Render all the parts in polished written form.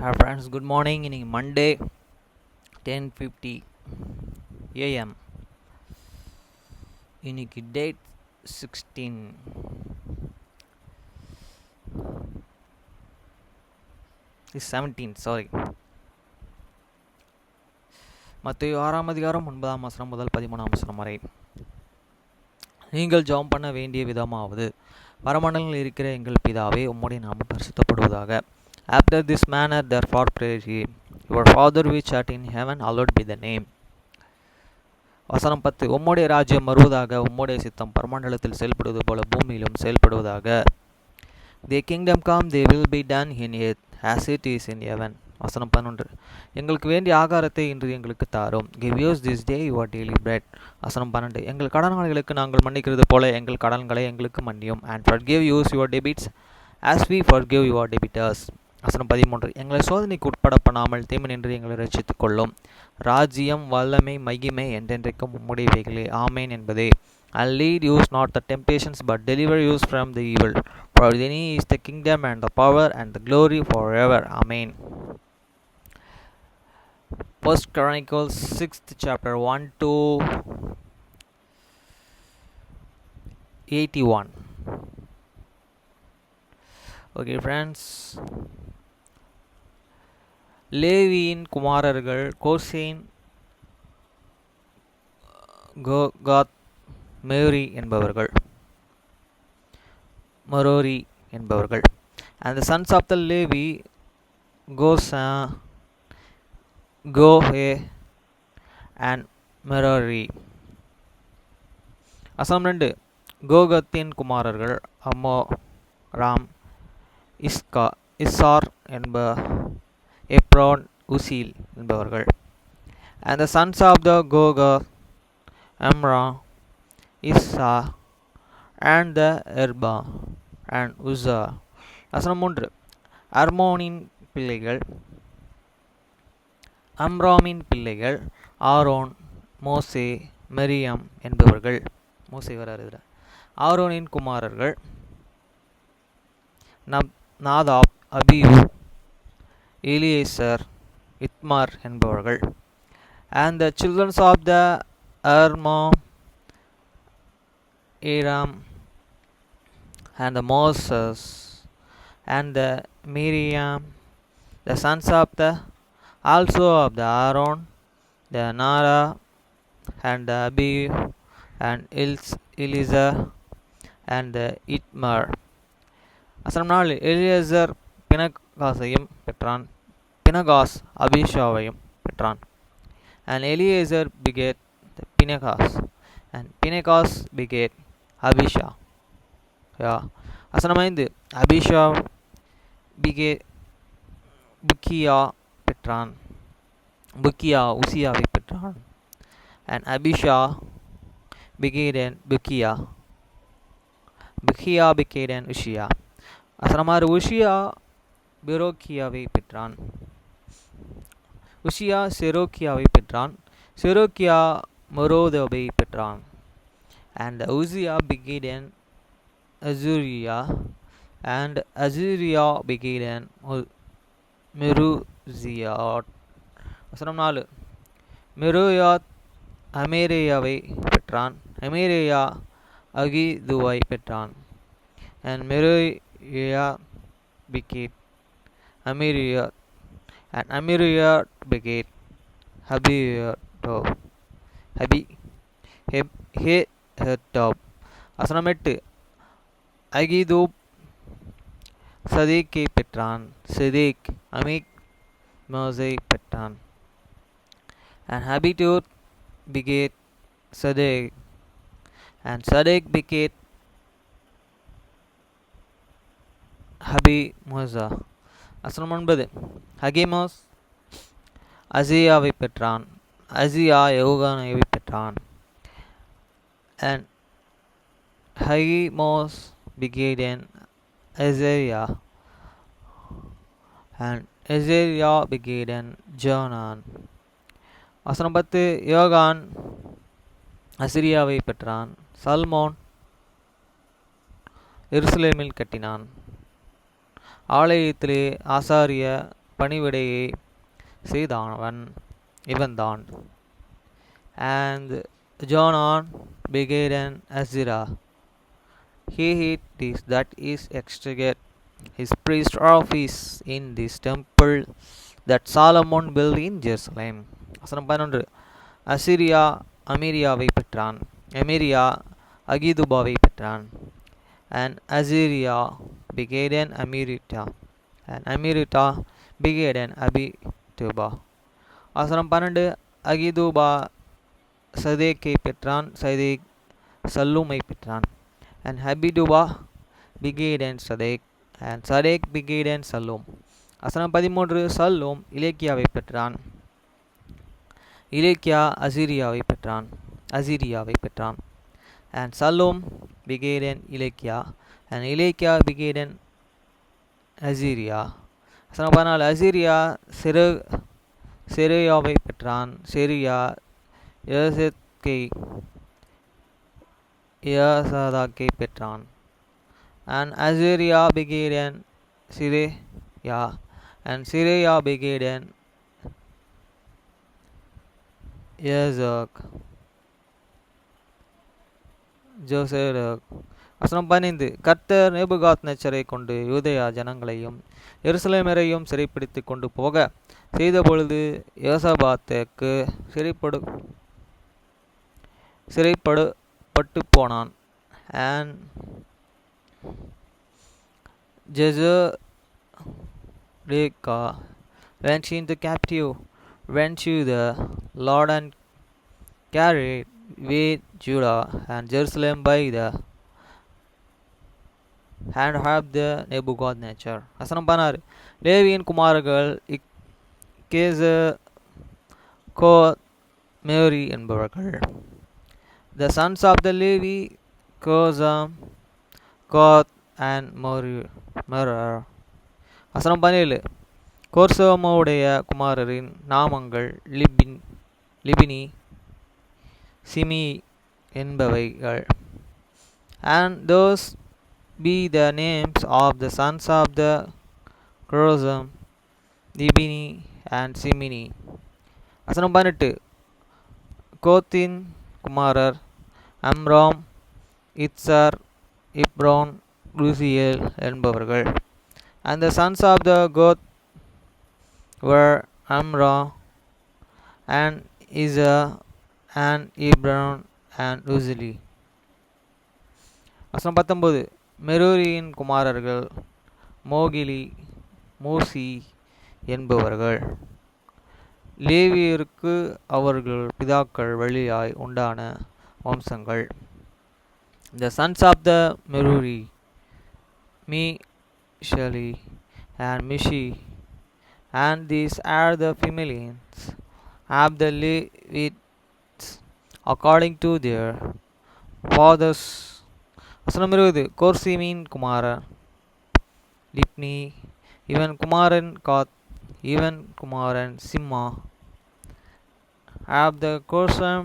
Hi friends, good morning. இன்னைக்கு Monday 10:50 AM. இன்னைக்கு date 16 17 sorry. மத்தேயு 6ஆம் அதிகாரம் 9ஆம் வசனம் முதல் 13ஆம் வசனம் வரை. நீங்கள் ஜெபம் பண்ண வேண்டிய விதமாவது, பரமண்டலங்களில் இருக்கிற எங்கள் பிதாவே, உம்முடைய நாமம் பரிசுத்தப்படுவதாக. After this manner therefore pray ye, your Father which art in heaven, hallowed be thy name. வசனம் 10. உம்முடைய ராஜ்யம் வருவதாக, உம்முடைய சித்தம் பரமண்டலத்தில் செயல்படுவது போல பூமியிலும் செயல்படுவதாக. Thy kingdom come, they will be done in earth as it is in heaven. வசனம் 11. எங்களுக்கு வேண்டிய ஆகாரத்தை இன்று எங்களுக்கு தாரும். Give us this day your daily bread. வசனம் 12. எங்கள் கடனாளிகளுக்கு நாங்கள் மன்னிக்கிறது போல எங்கள் கடன்களை எங்களுக்கு மன்னியும். And forgive us your debits as we forgive your debtors. வசனம் 13. எங்களை சோதனைக்கு உட்பட பண்ணாமல் தீமையினின்று எங்களை ரட்சித்துக் கொள்ளும். ராஜ்யம் வல்லமை மகிமை என்றென்றைக்கும் உம்முடையவைகளே, ஆமேன் என்பதே. And lead us not the temptations, but deliver us from the evil. For thine is the kingdom and the power and the glory forever. Amen. 1 Chronicles 6th chapter 1 to 81. Okay friends, லேவியின் குமாரர்கள் Goshen, காத், மரோரி என்பவர்கள். And the sons of the Levi, Gosan, Gohe and Merari. வசனம் 2. கோகத்தின் குமாரர்கள் அம்மோ, Ram, இஸ்சார் Hebron, உசீல் என்பவர்கள். And the sons of the Goga, Amram, Issa and the Erba and Uzza. வசனம் 3. அர்மோனின் பிள்ளைகள், அம்ராமின் பிள்ளைகள் ஆரோன், மோசே, மெரியாம் என்பவர்கள். மோசே வராது. ஆரோனின் குமாரர்கள் நாதாப், அபியூ, எலியேசர், இத்மார் என்பவர்கள். And the children of the Armam, Aram and the Moses and the Miriam, the sons of the also of the Aaron, the Nara and the Abihu and Eliezer and the Itmar. வசனம் 4. எலியேசர் பினகாசையும் பெற்றான், பினகாஸ் அபிஷாவையும் பெற்றான். And Eliezer begat Pinchas, and Pinchas begat Abisha. வசனம் 5. Abisha begat புக்கியா பெற்றான், புக்கியா உசியாவை பெற்றான். And Abisha begat புக்கியா, புக்கியா begat உசியா. வசனம் 6. உசியா பெரோக்கியாவை பெற்றான், உசியா செரோக்கியாவை பெற்றான், செரோக்கியா மொரோதோவை பெற்றான். And Uzziah begat அசூரியா, and அசூரியா begat மெருசியாட். வசனம் 4. மெருயாத் அமேரியாவை பெற்றான், அமேரியா அகிதுவை பெற்றான். And மெருயா begat அமேரியாத், and அமேரியாத் begat ஹெப்டோப். வசனம் 8. அகிதூப் சதேக்கை பெற்றான், சதேக் அமிக் மோசை பெற்றான். And Habitut begat Sadek, and Sadek begat Habimosa. வசனம் 9. அகிமோஸ் அசியாவை பெற்றான், அசியா யோகானை பெற்றான். And Hagimos begat Azariah, and Azariah begat Jonan. வசனம் 10. யோகான் அசிரியாவை பெற்றான், சல்மோன் எருசலேமில் கட்டினான். ஆலயத்திலே ஆசாரிய பணிவிடையை செய்தவன் இவன்தான். And Jonan began Azira. He hid this that is extricate his priest office in this temple that Solomon built in Jerusalem. வசனம் 11. அசிரியா அமீரியாவை பெற்றான். எமீரியா அகிதுபாவை பெற்றான். And Azariah began Amirita. And Amirita began Abituba. வசனம் 12. அகிதுபா சதேக்கை பெற்றான். சதேக் சல்லூமை பெற்றான். And Abituba began Sadek. And Sadek began Sallum. வசனம் 13. Shallum இலேக்கியாவை பெற்றான். இலேக்கியா அசிரியாவை பெற்றான். And Sallum began Ilekia. And Ilekia began Aziriah. வசனம் 14. அசிரியா செரேயாவை பெற்றான். செரியா யசதாக்கை பெற்றான். And Azariah began Sireya. And Sireya began ஜோசேரக். வசனம் 15. கர்த்தர் நேபுகாத்நேச்சரை கொண்டு யூதேயா ஜனங்களையும் எருசலேமரையும் சிறைப்பிடித்து கொண்டு போக செய்தபொழுது யோசபாத்துக்கு சிறைப்பட்டு போனான். And Jezreelka went into captive, went to the Lord and carried with Judah and Jerusalem by the hand of the Nebuchadnezzar. வசனம் 16. லேவியின் குமாரர்கள் மேரி என்பவர்கள். The sons of the Levi, Kozam, Koth and Merar. வசனம் 17. கோர்சோமுடைய குமாரரின் நாமங்கள் லிபினி SIMI என்பவைகள். And those be the names of the sons of the Kozam, Libini and Simini. வசனம் 18. கோத்தின் குமாரர் Amram, Izhar, இப்ரோன், Uzziel என்பவர்கள். And the sons of the Goth were Amram and Izah and Hebron and Uzili. வசனம் 19. மெரூரியின் குமாரர்கள் மோகிலி, மூசி என்பவர்கள். லேவியருக்கு அவர்கள் பிதாக்கள் வழியாய் உண்டான வம்சங்கள். The sons of the Meruri, Mishali and Mishi, and these are the families of the Levites according to their fathers. வசனம் 20. கோர்சிமின் குமாரன் லிப்னி, இவன் குமாரன் காத், இவன் குமாரன் Simha. Of the Korsam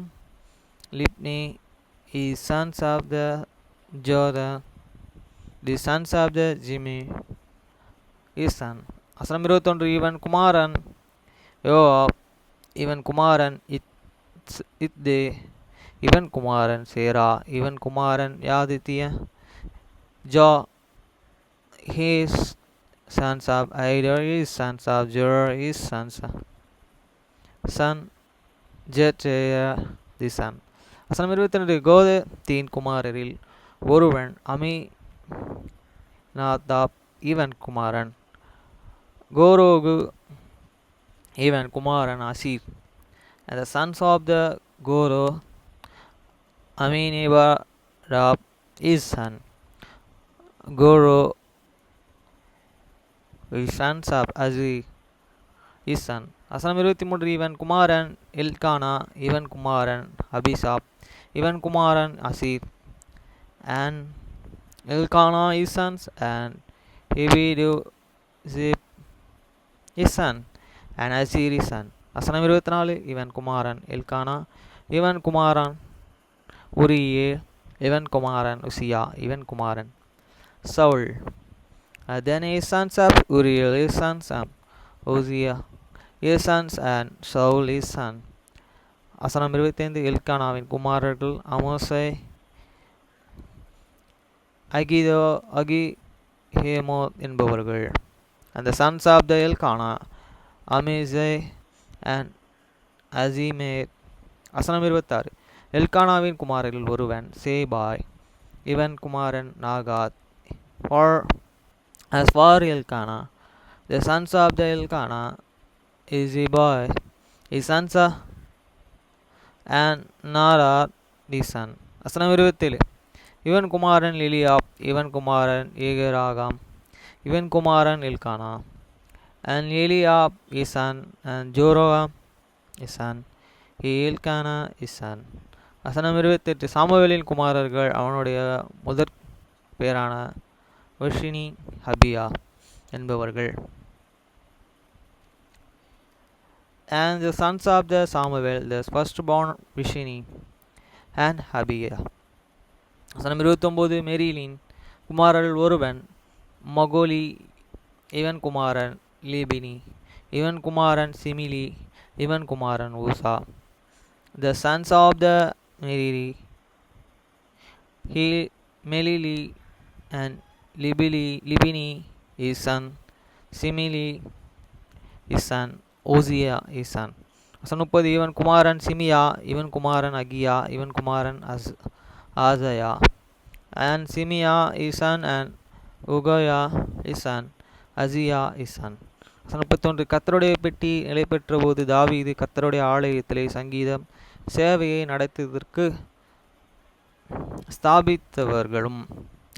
Lipni is sons of the Jordan, the sons of the Jimmy is son. வசனம் 21. இவன் குமாரன் யோவாப், இவன் குமாரன் இத்தே, இவன் குமாரன் சேரா, இவன் குமாரன் யாதித்திய. ஜா his sons of Aider, his sons of Jor, his son Jetaya the son. வசனம் 22. கோதத்தின் குமாரரில் ஒருவன் அமிநாதாப், இவன் குமாரன் கோரோகு, இவன் குமாரன் Asir. And the sons of the Goro, Aminabab his son, Goro his sons of Azir his son. வசனம் 23. இவன் குமாரன் எல்கானா, இவன் குமாரன் அபிசாப், இவன் குமாரன் Asir. And Elkanah his sons and Ebidu his son and Azir his son. வசனம் 24. இவன் குமாரன் எல்கானா, இவன் குமாரன் உரியே, இவன் குமாரன் உசியா, இவன் குமாரன் Saul. Then his sons of Uriel, his sons of Uzziah his sons and Saul his son. வசனம் 25 எல்கானாவின் குமாரர்கள் அமோசை, அகிஹேமோ என்பவர்கள். And the sons of the Elkanah, Amazai and Azimeh. வசனம் 26 எல்கானாவின் குமாரர்கள் ஒருவன் சேபாய், இவன் குமாரன் Nahath. For as for Elkanah, the sons of the Elkanah is Zebai, his sons and Narar his son. வசனம் 27 இவன் குமாரன் எலியாப், இவன் குமாரன் ஏகராகாம், இவன் குமாரன் Elkanah. And Eliab his son and Joram his son, Elkanah his son. வசனம் 28 சாமுவேலின் குமாரர்கள் அவனுடைய முதற் பேரான வஷினி, ஹபியா என்பவர்கள். And the sons of the Samuel, the firstborn Vishini and Habiah. வசனம் 29 மெரிலின் குமாரர்கள் ஒருவன் மகோலி, இவன் குமாரன் லேபினி, இவன் குமாரன் சிமிலி, இவன் குமாரன் ஊசா. The sons of the Meriri, Melili and Libini his son, Simili his son, Uzziah his son. வசனம் 30 இவன் குமாரன் சிமியா, இவன் குமாரன் அகியா, இவன் குமாரன் ஆசயா. And Simea his son and Ugaya his son, Azia his son. வசனம் 31 கர்த்தருடைய பெட்டி நிலை பெற்ற போது தாவீது கர்த்தருடைய ஆலயத்திலே சங்கீதம் சேவையை நடத்துவதற்கு ஸ்தாபித்தவர்களும்.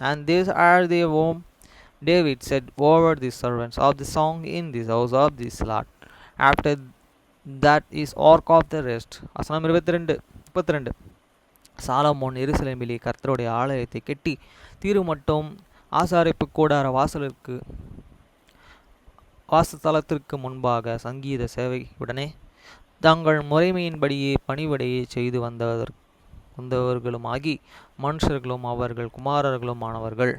And these are the whom David said over the servants of the song in this house of this Lord. After that is ark of the rest. வசனம் 32 சாலமோன் எருசலேமிலே கர்த்தருடைய ஆலயத்தை கட்டி தீரு மட்டும் ஆசாரிப்பு கூடார வாசஸ்தலத்திற்கு முன்பாக சங்கீத சேவையுடனே தங்கள் முறைமையின்படியே பணிவிடையை செய்து வந்தவர்களுமாகி மனுஷர்களும் அவர்கள் குமாரர்களும் ஆனவர்கள்.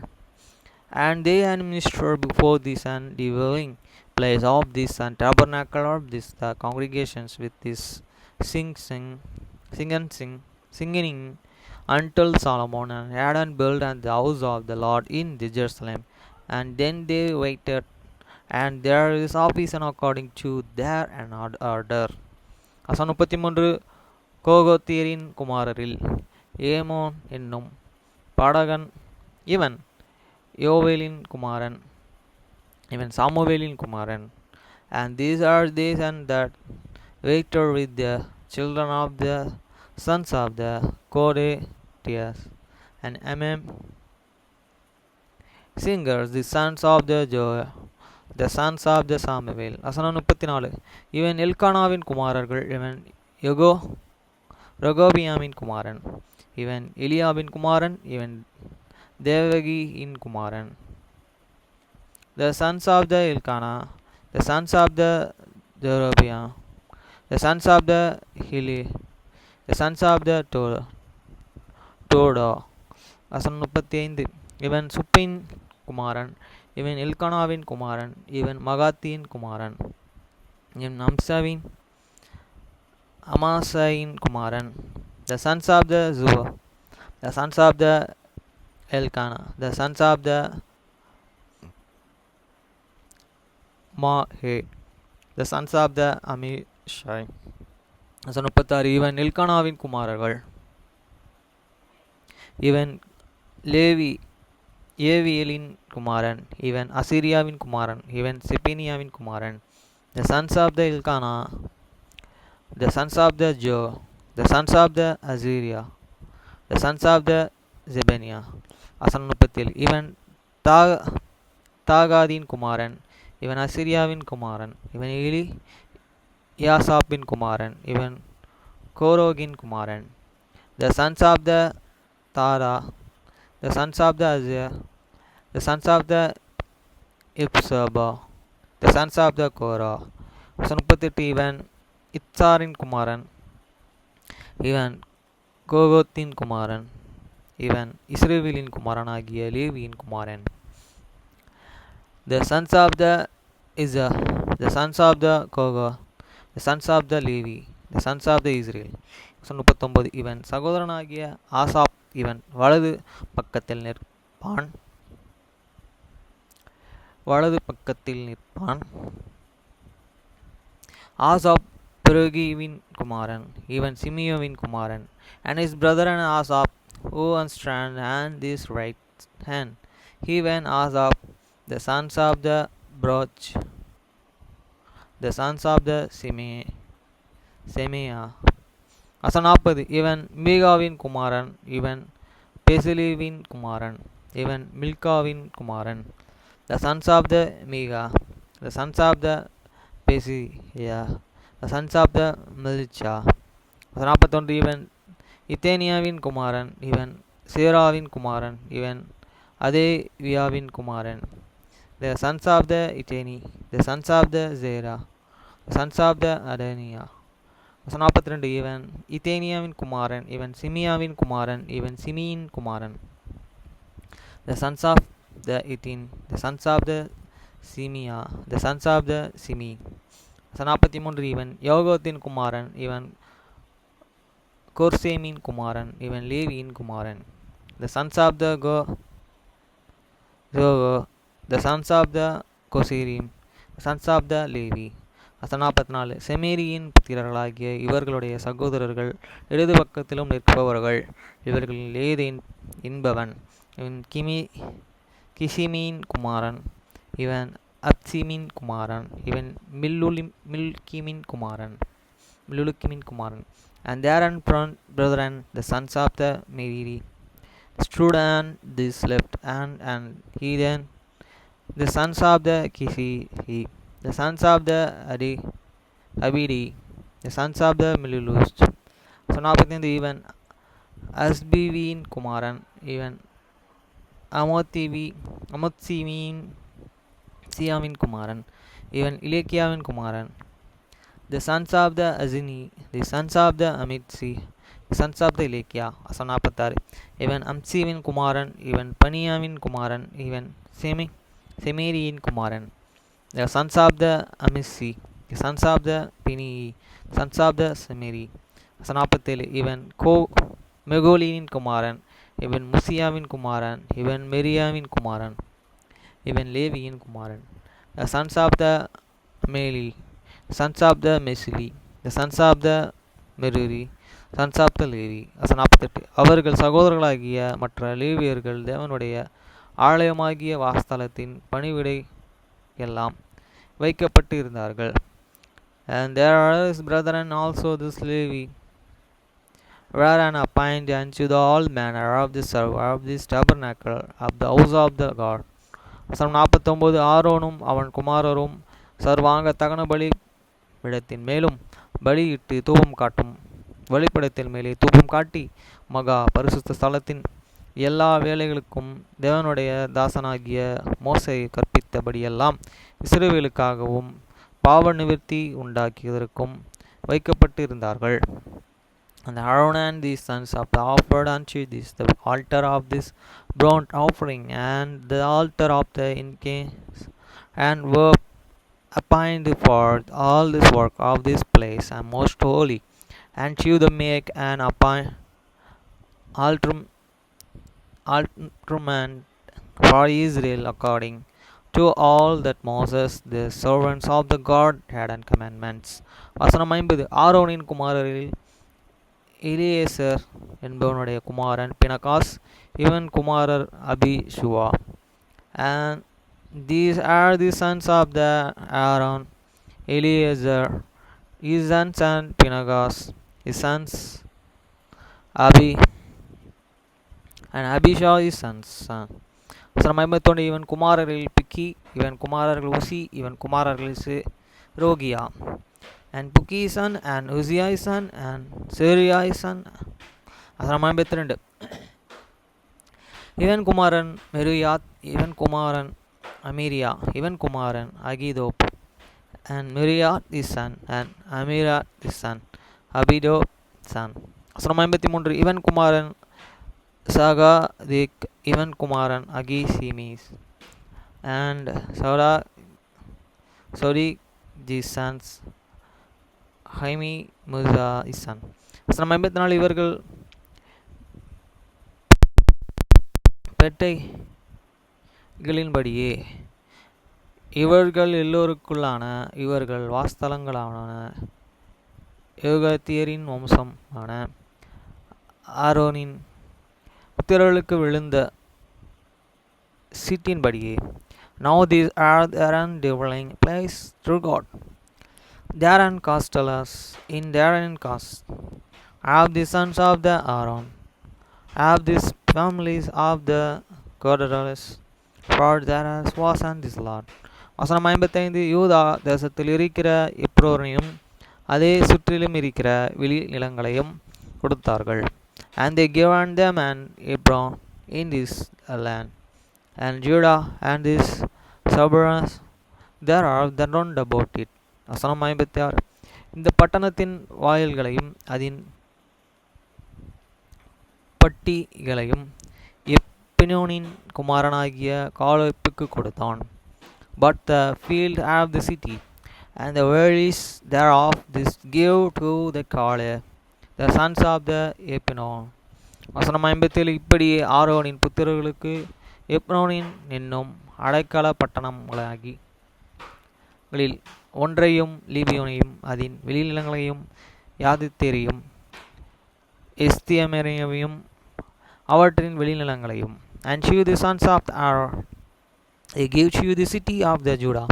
And they administered before this and dwelling place of this and tabernacle of this the congregations with this singing until Solomon and Hadden built and the house of the Lord in the Jerusalem. And then they waited, and there is officer according to their order. வசனம் 33 கோகோத்தியரின் குமாரரில் ஏமோன் என்னும் பாடகன், இவன் யோவேலின் குமாரன், இவன் சாமுவேலின் குமாரன். And these are they and that waited with the children of the sons of the Kohathites and singers, the sons of the Joah, the sons of the Samuel. வசனம் 34 இவன் எல்கானாவின் குமாரர்கள், இவன் ரெகோபியாமின் குமாரன், இவன் எலியாபின் குமாரன், இவன் தேவகியின் குமாரன். The sons of the Elkanah, the sons of the Jerobiam, the sons of the Hili, the sons of the Toda. வசனம் 35 இவன் சுப்பின் குமாரன், இவன் எல்கானாவின் குமாரன், இவன் மகாத்தியின் குமாரன், இவன் அமாசாயின் குமாரன். The sons of the Zua, the sons of the Elkanah, the sons of the Mahe, the sons of the Amishai. வசனம் 36 இவன் எல்கானாவின் குமாரர்கள், இவன் ஏவியலின் குமாரன், இவன் அசிரியாவின் குமாரன், இவன் செப்பனியாவின் குமாரன். The sons of the Elkanah, the sons of the Joe, the sons of the Azariah, the sons of the Zebaniah. வசனம் 37 இவன் தாகாதின் குமாரன், இவன் அசிரியாவின் குமாரன், இவன் யாசாப்பின் குமாரன், இவன் கோரோகின் குமாரன். The sons of the Tara, the sons of the Azir, the sons of the Ipsaba, the sons of the Korah. வசனம் 38 இவன் இத்சாரின் குமாரன், இவன் கோகோத்தின் குமாரன், இவன் இஸ்ரவேலின் குமாரனாகிய லேவியின் குமாரன். The sons of the the sons of the Kohath, the sons of the Levi, the sons of the Israel. 39 இவன் சகோதரனாகிய Asaph, இவன் வலது பக்கத்தில் நிற்பான். ஆசாப் பெருகிவின் குமாரன், இவன் சிமியோவின் குமாரன். And his brother and Asaph, who strand and this right hand, even Asaph, the sons of the Broch, the sons of the Semeah. 40 இவன் மீகாவின் குமாரன், இவன் பெசிலிவின் குமாரன், இவன் மில்காவின் குமாரன். The sons of the Mega, the sons of the Pesia, the sons of the Milcha. 41 இவன் இத்தேனியாவின் குமாரன், இவன் சேராவின் குமாரன், இவன் அதேவியாவின் குமாரன். The sons of the Iteni, the sons of the Zerah, the sons of the Adania. 42 இவன் இத்தேனியாவின் குமாரன், இவன் சிமியாவின் குமாரன், இவன் சிமியின் குமாரன். The sons of the Itin, the sons of the Simea, the sons of the Simi. 43 இவன் யோகத்தின் குமாரன், இவன் கோர்சேமின் குமாரன், இவன் லேவியின் குமாரன். The sons of the the sons of the Kosirim, the sons of the Levi. 44 செமேரியின் புத்திரர்களாகிய இவர்களுடைய சகோதரர்கள் இடது பக்கத்திலும் நிற்பவர்கள். இவர்களில் லேதேன் என்பவன், இவன் கிசிமின் குமாரன், இவன் அப்சிமின் குமாரன், இவன் மில்லுக்கிமின் குமாரன். And therein brethren, the sons of the Merari, stood on this left hand, and he then the sons of the Kisi, the sons of the Abidi, the sons of the Milulus. 45 இவன் அஸ்பிவின் குமாரன், இவன் அமோத்சிமின் சியாவின் குமாரன், இவன் இலேக்கியாவின் குமாரன். The sons of the Azini, the sons of the Amitsi, the sons of the Ilekia. 46 இவன் அம்சிவின் குமாரன், இவன் பனியாவின் குமாரன், இவன் செமேரியின் குமாரன். The sons of the Amissi, the sons of the Pinii, the sons of the Semeri. 47 இவன் மெகோலியின் குமாரன், இவன் முசியாவின் குமாரன், இவன் மெரியாவின் குமாரன், இவன் லேவியின் குமாரன். The sons of the Meli, sons of the Mesili, the sons of the Meruri, sons of the Levi. 48 அவர்கள் சகோதரர்களாகிய மற்ற லேவியர்கள் தேவனுடைய ஆலயமாகிய வாஸ்தலத்தின் பணிவிடை எல்லாம் வைக்கப்பட்டு இருந்தார்கள். And there are his brethren also this Levi, were an appointed unto the all manner of the serve of this tabernacle of the house of the God. 49 ஆரோனும் அவன் குமாரரும் சர்வாங்க தகன பலி பீடத்தின் மேலும் பலியிட்டு தூபம் காட்டும் வழிபடத்தின் மேலே தூபம் காட்டி மகா பரிசுத்த ஸ்தலத்தின் எல்லா வேலைகளுக்கும் தேவனுடைய தாசனாகிய மோசே கற்பித்தபடியெல்லாம் இஸ்ரவேலுக்காகவும் பாவ நிவர்த்தி உண்டாக்கியதற்கும் வைக்கப்பட்டு இருந்தார்கள். And Aaron and the sons of the offered unto this the altar of this burnt offering and the altar of the incense, and were appointed for all this work of this place and most holy, and to the make an altarment for Israel according to all that Moses the servants of the God had and commandments. வசனம் 50 ஆரோனின் குமாரரில் எலியேசர் என்பவனுடைய குமாரன் பினகாஸ், இவன் குமாரர் அபிஷுவா. And these are the sons of the Aaron, Eliezer, his sons, and Phinehas, his sons, and Abishua, his sons. வசனம் 51 இவன் குமாரர்கள் piggy, இவன் குமாரர்கள் உசி, இவன் குமாரர்கள் ரோகியா. And Buki's son, and Uzziah's son, and Sariah's son. வசனம் 52 இவன் குமாரன் மெருயாத், இவன் குமாரன் அமீரியா, இவன் குமாரன் அகிதோப். And Miriat his son, and Amirat his son, Abido son. வசனம் 53 இவன் குமாரன் சகாதிக், இவன் குமாரன் அகிசிமிஸ். And Sodi தி சன்ஸ் ஹைமி முசா இசன். வசனம் 54 இவர்கள் பெட்டைகளின்படியே இவர்கள் எல்லோருக்குள்ளான இவர்கள் வாஸ்தலங்களான யோகத்தியரின் வம்சமான ஆரோனின் புத்திரர்களுக்கு விழுந்த சீட்டின்படியே. Now these are their dwelling place through God. Their castellers in their caste of the sons of the Aaron, of these families of the Corderos, for there was on this Lord. வசனம் 55 யூதா தேசத்தில் இருக்கிற எப்ரோனையும் அதே சுற்றிலும் இருக்கிற வெளி நிலங்களையும் கொடுத்தார்கள். And they given them an Hebron in this land, and Judah and this suburbs thereof that round about it. வசனம் 56 இந்த பட்டணத்தின் வாயில்களையும் அதன் பட்டிகளையும் எப்பினோனின் குமாரனாகிய காலேப்புக்கு கொடுத்தான். But the field of the city and the valleys thereof this give to the Caleb, the sons of the Epinon. வசனம் 57 இப்படியே ஆரோனின் புத்திரர்களுக்கு எப்ரோனின் என்னும் அடைக்கல பட்டணங்களில் ஒன்றையும் லீபியோனையும் அதன் வெளிநிலங்களையும் யாதித்தேரையும் எஸ்தியமேரையும் அவற்றின் வெளிநிலங்களையும். And to the sons of Aaron they gave to the city of the Judah,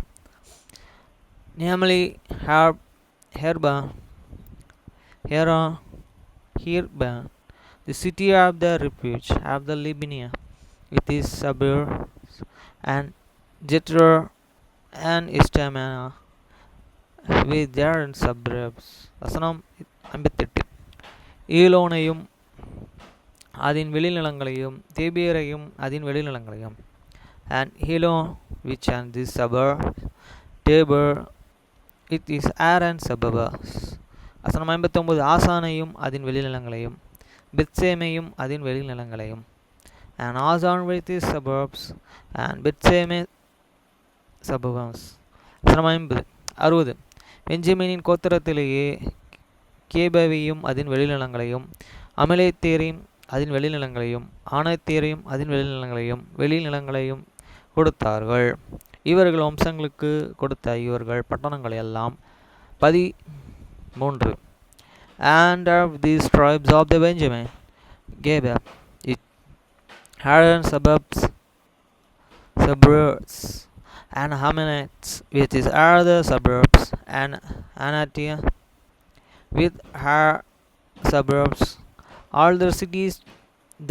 namely Herban, the city of the refuge of the Libinia, with its suburbs, and Jethro and Estamana with their suburbs. வசனம் 58 ஈலோனையும் அதன் வெளிநிலங்களையும் தேபியரையும் அதன் வெளிநிலங்களையும். And Hilo which and this suburb Tabor it is Aaron suburbs. வசனம் 59 ஆசானையும் அதன் வெளிநிலங்களையும் பெத்சேமையும் அதன் வெளிநிலங்களையும். And Azan with his suburbs and Bethseme suburbs. வசனம் 60 பெஞ்சமினின் கோத்திரத்திலேயே கேபவையும் அதன் வெளிநிலங்களையும் அமலேத்தேரையும் அதன் வெளிநிலங்களையும் ஆனத்தேரையும் அதன் வெளிநிலங்களையும் கொடுத்தார்கள். இவர்கள் வம்சங்களுக்கு கொடுத்த இவர்கள் பட்டணங்கள் எல்லாம் 13. And of these tribes of the Benjamin gave up it Haran suburbs and Hamanites with his other suburbs, and Anatia with her suburbs. All the cities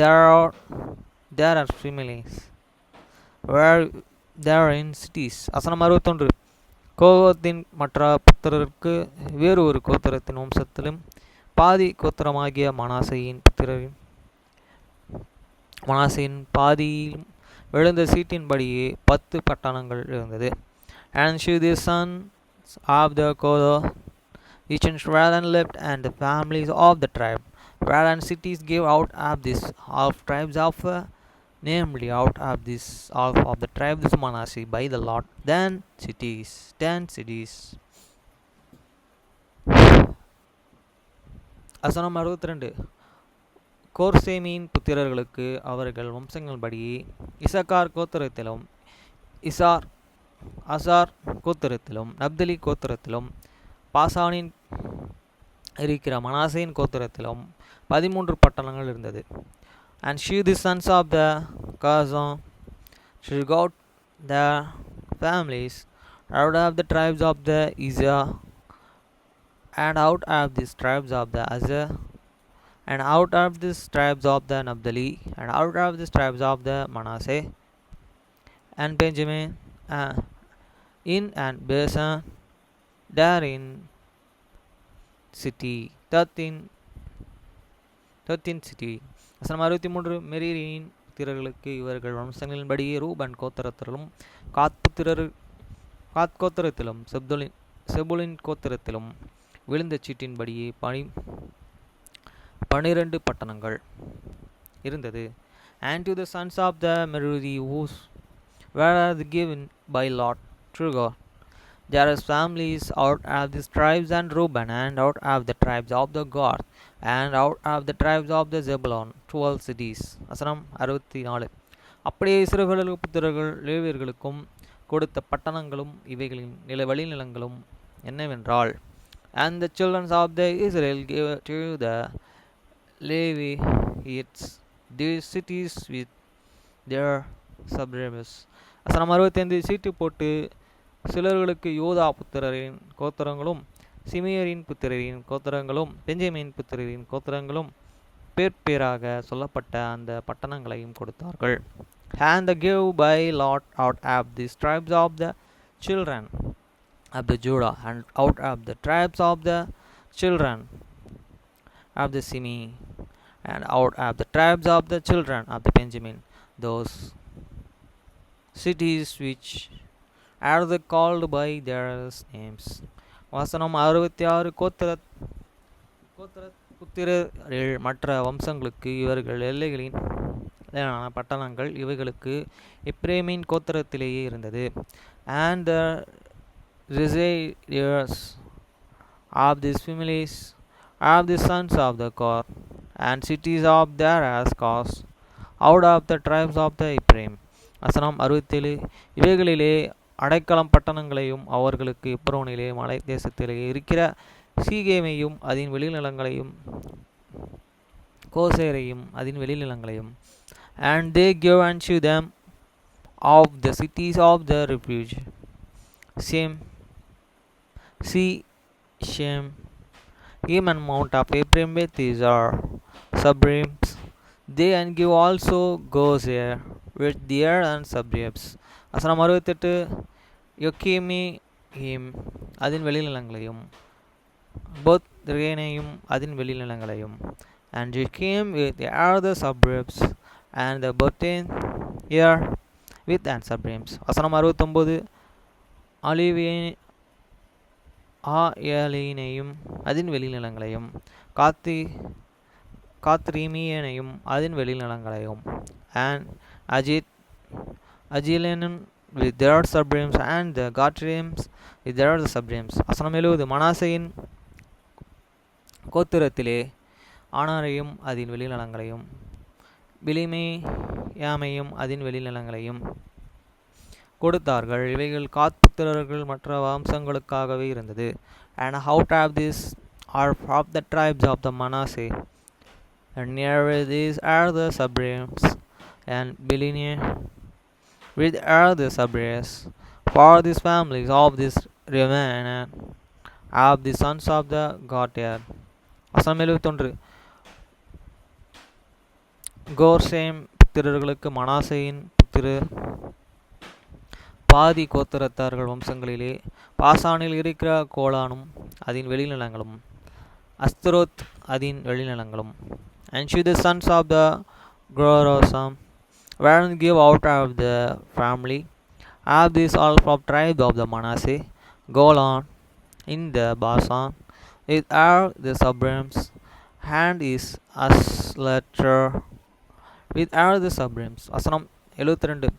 there are families where there are in cities. வசனம் 61 கோத்தின் மற்ற புத்திரருக்கு வேறு ஒரு கோத்திரத்தின் வம்சத்திலும் பாதி கோத்திரமாகிய மனாசையின் பாதியிலும் விழுந்த சீட்டின்படியே 10 பட்டணங்கள் இருந்தது. And she the sons of the Kodo which Israel left, and the families of the tribe wherein cities gave out of this half tribes of namely out of this half of the tribes of Manasseh by the Lord, then 10 cities. வசனம் 62 கோர்சேமியின் புத்திரர்களுக்கு அவர்கள் வம்சங்கள்படியே இசக்கார் கோத்திரத்திலும் அசார் கோத்திரத்திலும் நப்தலி கோத்திரத்திலும் பாசானின் இருக்கிற மனாசேயின் கோத்திரத்திலும் 13 பட்டணங்கள் இருந்தது. And she the sons of the Kazan she got the families out of the tribes of the Izah, and out of these tribes of the Azar, and out of these tribes of the Naphtali, and out of these tribes of the Manasseh, and Benjamin, in and Besan, there in city 13 city. வசனம் 63 மெரீரியின் புத்திரர்களுக்கு இவர்கள் வம்சங்களின்படியே ரூபன் கோத்திரத்திலும் காத் கோத்திரத்திலும் செபுலின் கோத்திரத்திலும் விழுந்த சீட்டின்படியே 12 பட்டணங்கள் இருந்தது. And to the sons of the Merari whose were given by Lot through God There are families out of the tribes and Reuben, and out of the tribes of the Gad, and out of the tribes of the Zebulun, 12 cities. வசனம் 64. அப்படியே இஸ்ரவேல் புத்திரர்கள் லேவியர்களுக்கும் கொடுத்த பட்டணங்களும் இவைகளின் வழிநிலங்களும் என்னவென்றால், and the children of the Israel gave to the Levites these cities with their suburbs. வசனம் 65. சீட்டு போட்டு சிலர்களுக்கு யூதா புத்திரரின் கோத்திரங்களும் சிமியரின் புத்திரரின் கோத்திரங்களும் பெஞ்சமின் புத்திரரின் கோத்திரங்களும் பேராக சொல்லப்பட்ட அந்த பட்டணங்களையும் கொடுத்தார்கள். And they gave by lot out of the tribes of the children of the Judah, and out of the tribes of the children of the Simeon, and out of the tribes of the children of the Benjamin, those cities which are they called by their names. வசனம் 66. புத்திரரில் மற்ற வம்சங்களுக்கு இவர்கள் எல்லைகளின் பட்டணங்கள் இவைகளுக்கு எப்ரேமின் கோத்திரத்திலேயே இருந்தது. And the residues of these families of the sons of the Kor, and cities of their ascos out of the tribes of the Ephraim. வசனம் 67. இவைகளிலே அடைக்கலம் பட்டணங்களையும் அவர்களுக்கு எப்ரோனிலே மலை தேசத்திலே இருக்கிற சீகேமையும் அதன் வெளிநிலங்களையும் கோசேரையும் அதன் வெளிநிலங்களையும், and they gave unto them of the cities of the refuge, Shem, even Mount of Ephraim with these are suburbs. They and give also Gozer with their and suburbs. வசனம் 68. யொக்கீமிம் அதன் வெளிநிலங்களையும் பொத்ரேனையும் அதன் வெளிநிலங்களையும், and you came with the other suburbs, and the Bothen here with and suburbs. வசனம் 69. ஆயலீனையும் அதன் வெளிநிலங்களையும் காத்ரீமியனையும் அதன் வெளிநிலங்களையும், and அஜிலேனும் with their suburbs, and the Gatrims with their suburbs. வசனம் 70. மனாசையின் கோத்திரத்திலே ஆனாரையும் அதன் வெளிநிலங்களையும் பிலிமேயாமையும் அதன் வெளிநிலங்களையும் கொடுத்தார்கள். இவைகள் காத் புத்திரர்கள் மற்ற வம்சங்களுக்காகவே இருந்தது. And out of this are of the tribes of the Manasseh, and near these are the suburbs, and Bilinia with are the suburbs, for these families of this remnant of the sons of the Gater. வசனம் 71. கோர்சேம் புத்திரர்களுக்கு மனாசையின் புத்திரர் பாதி கோத்திரத்தார்கள் வம்சங்களிலே பாசானில் இருக்கிற கோலானும் அதன் வெளிநிலங்களும் அஸ்தரோத் அதன் வெளிநிலங்களும், and to the sons of the Gorosam were give out of the family of this all of tribes of the Manasseh, Golan in the Basan with all the suburbs, and is Aslater with all the suburbs. வசனம் 72.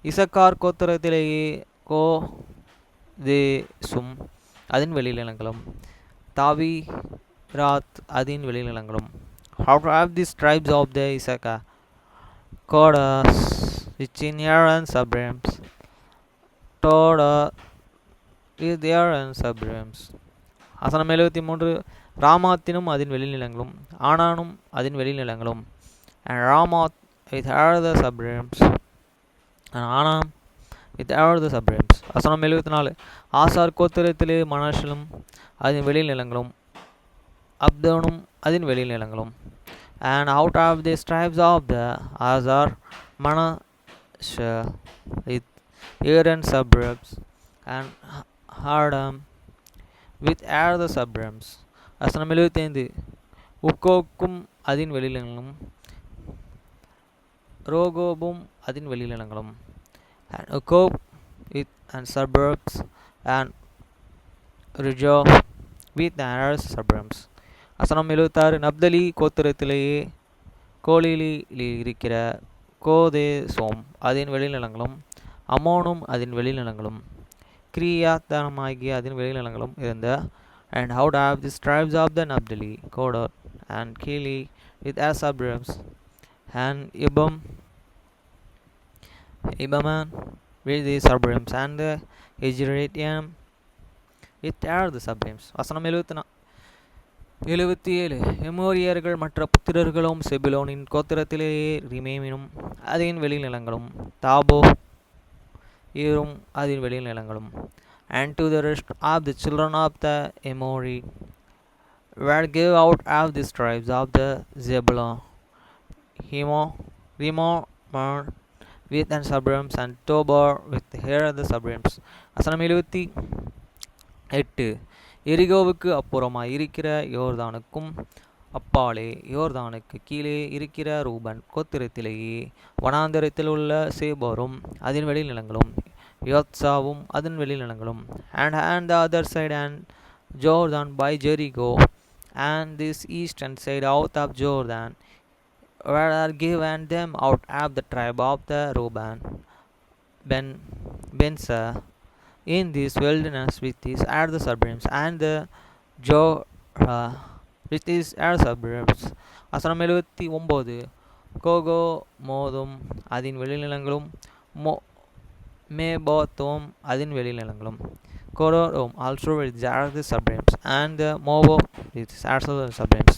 இசக்கார் கோத்திரத்திலேயே கோதேசும் அதன் வெளிநிலங்களும் தாவிராத் அதன் வெளிநிலங்களும், out of these tribes of the Issachar, Kodas which in their and suburbs, Toda with their and suburbs. வசனம் 73. ராமாத்தினும் அதன் வெளிநிலங்களும் ஆனானும் அதன் வெளிநிலங்களும், and Ramoth with all the suburbs, and Anam with all the suburbs. வசனம் 74. ஆசார் கோத்திரத்திலே மனாசலும் அதன் வெளிநிலங்களும் அப்தோனும் அதன் வெளிநிலங்களும், and out of the tribes of the Azar, Manasseh with their and suburbs, and Hardam with all the suburbs. வசனம் 75. உக்கோக்கும் அதன் வெளிநிலங்களும் ரோகோபும் அதன் வெளிநிலங்களும், and Ukob with and suburbs, and Rijah with and suburbs. வசனம் 76. நப்தலி கோத்திரத்திலேயே கோலிலில் இருக்கிற கோதேசோம் அதன் வெளிநிலங்களும் அம்மோனும் அதன் வெளிநிலங்களும் கிரியாத்தானமாகிய அதன் வெளிநிலங்களும் இருந்த and how to have the tribes of the Nabdali, Kodor and Kili with their suburbs and Ibaman with the suburbs and the Hijratium with their the suburbs. வசனம் 77 எமோரியர்கள் மற்ற புத்திரர்களும் செபுலோனின் கோத்திரத்திலேயே ரிமேமினும் அதன் வெளிநிலங்களும் தாபோ ஈரும் அதன் வெளிநிலங்களும் and to the rest of the children of the Emori were gave out of the tribes of the Zebulun, Rimon with the suburbs and Tobor with here the suburbs. வசனம் 78 எரிகோவுக்கு அப்புறமாய் இருக்கிற யோர்தானுக்கும் அப்பாலே யோர்தானுக்கு கீழே இருக்கிற ரூபன் கோத்திரத்திலேயே வனாந்தரத்தில் உள்ள சேபோரும் அதன் வெளிநிலங்களும் யோத்சாவும் அதன் வெளிநிலங்களும் and the other side and Jordan by Jericho and this eastern side out of Jordan were given them out of the tribe of the Reuben Bensa in this wilderness with these are the suburbs and the with these are suburbs. வசனம் 79 cocoa மோதும் அதன் வெளிநிலங்களும் மேபோத்தும் அதன் வெளிநிலங்களும் கோரோம் also with the suburbs and the Mobo with also the suburbs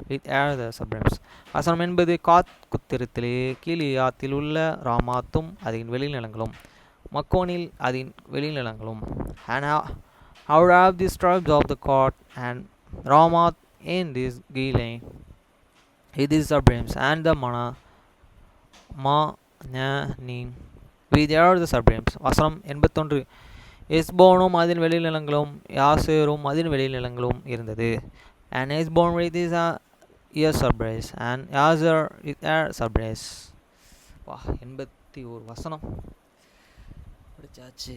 with are the suburbs. வசனம் 80 காத் குத்திரத்திலே கீலியாத்தில் உள்ள ராமாத்தும் அதன் வெளிநிலங்களும் மக்கோனில் அதன் வெளிநிலங்களும் and how have these tribes of the court and Ramath in this Gilead with these suburbs and the Mananim with their the suburbs. வசனம் 81 எஸ்போனும் அதன் வெளிநிலங்களும் யாசேரும் அதன் வெளிநிலங்களும் இருந்தது and Esbon with his suburbs and Yazer with their suburbs. 81 வசனம் படிச்சாச்சு.